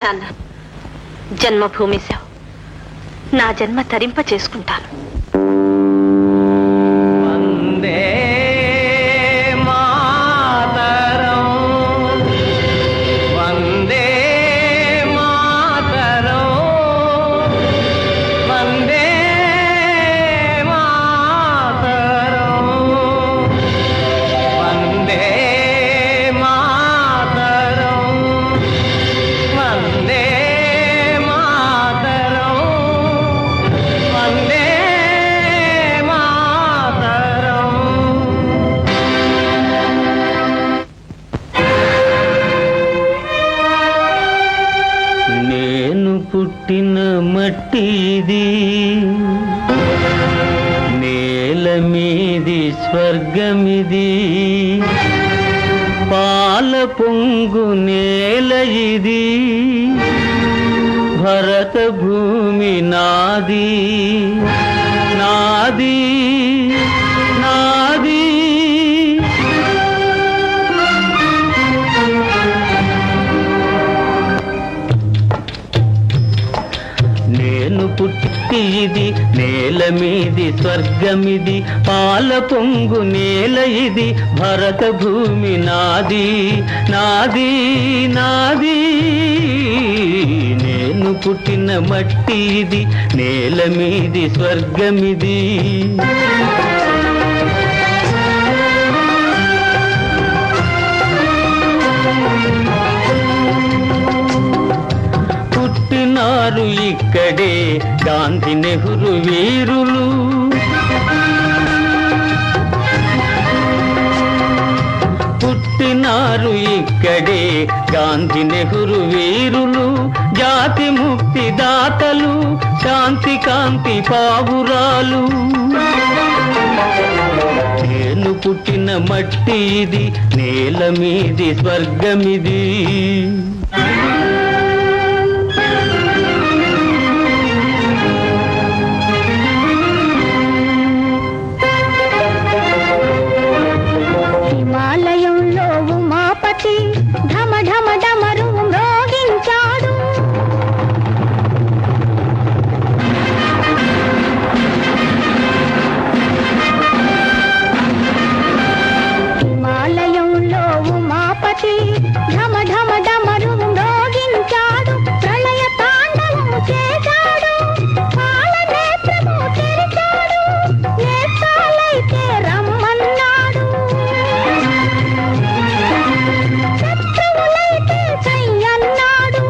నాన్న, జన్మభూమిశావు. నా జన్మ తరింప చేసుకుంటాను. వందే మాతరం, వందే మాతరం, వందే మాతరం, వందే మాతరం, వందే మాతరం, వందే మాతరం. నేను పుట్టిన మట్టి ఇది, నేల మీది స్వర్గమిది, పాల పొంగు నేల ఇది, భరత భూమి నాది నాది నాది. నేను పుట్టి ఇది, నేల మీది స్వర్గమిది, పాల పొంగు నేల ఇది, భరత భూమి నాది నాది నాది. నేను పుట్టిన మట్టి ఇది, నేల మీది స్వర్గమిది. పుట్టినారు ఇక్కడే గాంధీ నెహ్రూ వీరులు, పుట్టినారు ఇక్కడే గాంధీ నెహ్రూ వీరులు, జాతి ముక్తి దాతలు, శాంతి కాంతి పావురాలు. నేను పుట్టిన మట్టి ఇది, నేల మీది స్వర్గమిది. హిమాలయంలో ఉమాపతి ఢమ ఢమ డమరు మ్రోగించాడు. హిమాలయంలో ఉమాపతి ఢమ ఢమ డమరు మ్రోగించాడు. ప్రళయ తాండవము చేశాడు, పాల నేత్రము తెరిచాడు, నేత్రాలైతే రమ్మన్నాడు, శత్రువులైతే చెయ్యన్నాడు.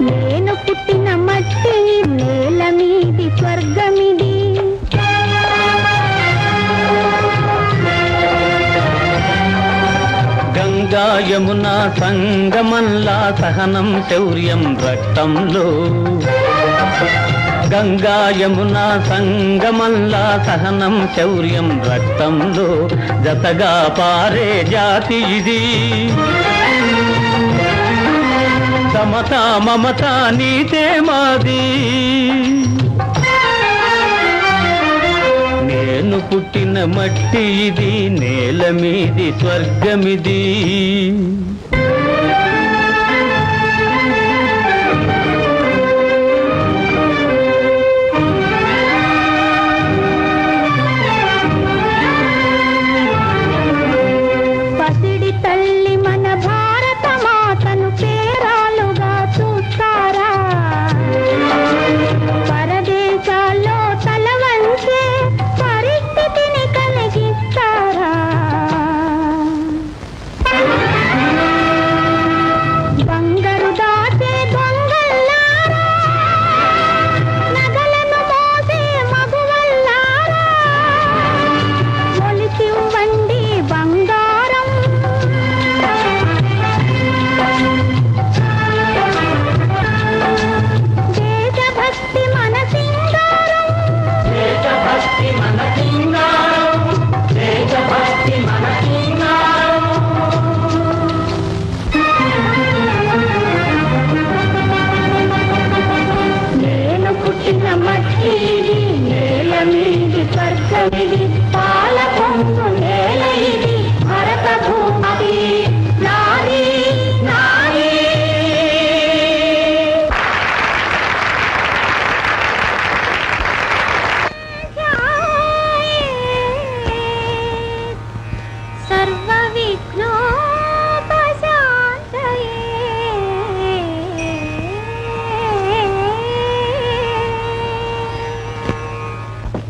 నేను పుట్టిన మట్టి, నేల మీది స్వర్గమిది. గంగా యమున సంగమంలా సహనం శౌర్యం రక్తంలో, గంగా యమున సంగమంలా సహనం శౌర్యం రక్తంలో, జతగా పారే జాతి ఇది, సమత మమత నీతే మాది. నేను పుట్టిన మట్టి ఇది, నేల మీది స్వర్గమిది. పసిడి తల్లి మన భారత మాతను పేరాలుగా చూస్తారా? పరదేశాల్లో తల వంచే పరిస్థితిని కలిగిస్తారా? పాల పొంగు